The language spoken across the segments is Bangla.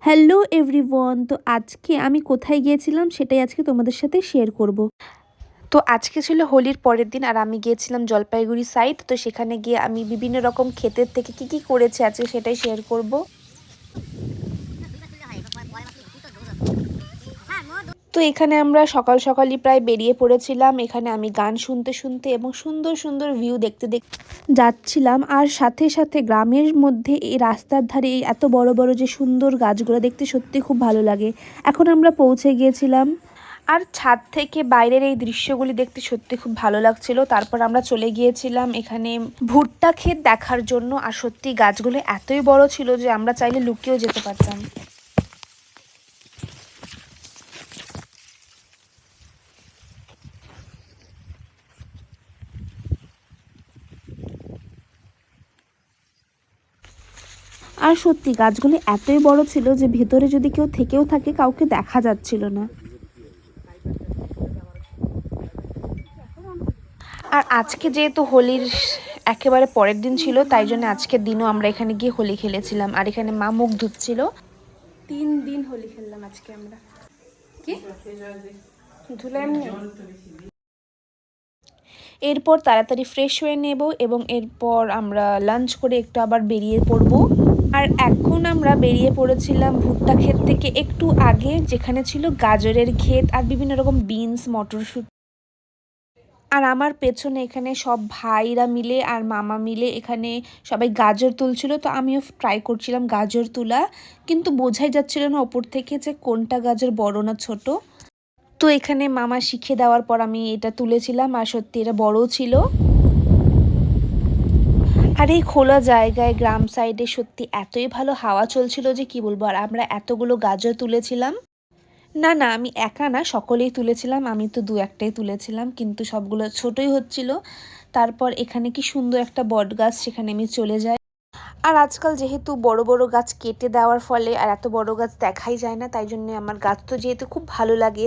হ্যালো এভরিওয়ান, তো আজকে আমি কোথায় গিয়েছিলাম সেটাই আজকে তোমাদের সাথে শেয়ার করব। তো আজকে ছিল হোলির পরের দিন আর আমি গিয়েছিলাম জলপাইগুড়ি সাইড। তো সেখানে গিয়ে আমি বিভিন্ন রকম ক্ষেতের থেকে কি করেছি আজকে সেটাই শেয়ার করব। তো এখানে আমরা সকাল সকালই প্রায় বেরিয়ে পড়েছিলাম। এখানে আমি গান শুনতে শুনতে এবং সুন্দর সুন্দর ভিউ দেখতে দেখতে যাচ্ছিলাম। আর সাথে সাথে গ্রামের মধ্যে এই রাস্তার ধারে এই এত বড় বড় যে সুন্দর গাছগুলো দেখতে সত্যি খুব ভালো লাগে। এখন আমরা পৌঁছে গিয়েছিলাম আর ছাদ থেকে বাইরের এই দৃশ্যগুলি দেখতে সত্যি খুব ভালো লাগছিল। তারপর আমরা চলে গিয়েছিলাম এখানে ভুট্টা ক্ষেত দেখার জন্য। আর সত্যি গাছগুলো এতই বড় ছিল যে আমরা চাইলে লুকিয়েও যেতে পারতাম। আর সত্যি গাছগুলি এতই বড় ছিল যে ভেতরে যদি কেউ থেকেও থাকে কাউকে দেখা যাচ্ছিল না। আর আজকে যেহেতু হোলির একেবারে পরের দিন ছিল, তাই জন্য আজকের দিনও আমরা এখানে গিয়ে হোলি খেলেছিলাম। আর এখানে মা মুখ ধুচ্ছিল। 3 দিন হোলি খেললাম আজকে আমরা। কি ধুলাম না। এরপর তাড়াতাড়ি ফ্রেশ হয়ে নেব এবং এরপর আমরা লাঞ্চ করে একটু আবার বেরিয়ে পড়ব। আর এখন আমরা বেরিয়ে পড়েছিলাম ভুট্টা ক্ষেত থেকে একটু আগে, যেখানে ছিল গাজরের ক্ষেত আর বিভিন্ন রকম বিনস, মটরশুঁটি। আর আমার পেছনে এখানে সব ভাইরা মিলে আর মামা মিলে এখানে সবাই গাজর তুলছিল। তো আমিও ট্রাই করছিলাম গাজর তোলা, কিন্তু বোঝাই যাচ্ছিল না ওপর থেকে যে কোনটা গাজর বড় না ছোট। তো এখানে মামা শিখিয়ে দেওয়ার পর আমি এটা তুলেছিলাম আর সত্যি এটা বড়ও ছিল। আর এই খোলা জায়গায় গ্রাম সাইডে সত্যি এতই ভালো হাওয়া চলছিল যে কি বলবো। আর আমরা এতগুলো গাজর তুলেছিলাম। না না, আমি একা না, সকলেই তুলেছিলাম। আমি তো 2-1টাই তুলেছিলাম, কিন্তু সবগুলো ছোটই হচ্ছিল। তারপর এখানে কি সুন্দর একটা বট গাছ, সেখানে আমি চলে যাই। আর আজকাল যেহেতু বড় বড় গাছ কেটে দেওয়ার ফলে আর এত বড় গাছ দেখাই যায় না, তাই জন্য আমার গাছ তো যেহেতু খুব ভালো লাগে।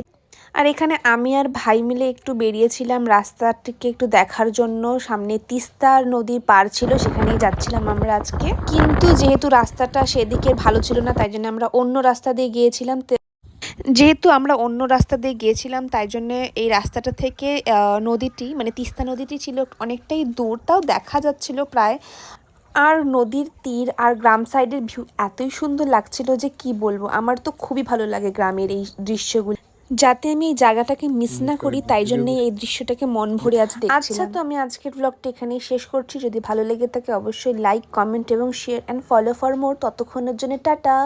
আর এখানে আমি আর ভাই মিলে একটু বেরিয়েছিলাম রাস্তাটিকে একটু দেখার জন্য। সামনে তিস্তা নদীর পার ছিল, সেখানেই যাচ্ছিলাম আমরা আজকে। কিন্তু যেহেতু রাস্তাটা সেদিকে ভালো ছিল না, তাই জন্য আমরা অন্য রাস্তা দিয়ে গিয়েছিলাম। তাই জন্য এই রাস্তাটা থেকে নদীটি মানে তিস্তা নদীটি ছিল অনেকটাই দূর, তাও দেখা যাচ্ছিল প্রায়। আর নদীর তীর আর গ্রাম সাইডের ভিউ এতই সুন্দর লাগছিল যে কি বলবো। আমার তো খুবই ভালো লাগে গ্রামের এই দৃশ্যগুলো। যাতে আমি এই জায়গাটাকে মিস না করি, তাই জন্যই এই দৃশ্যটাকে মন ভরে আজ দেখছিলাম। আচ্ছা, তো আমি আজকের ব্লগটা এখানেই শেষ করছি। যদি ভালো লেগে থাকে অবশ্যই লাইক, কমেন্ট এবং share and follow for more. ততক্ষণের জন্য টাটা।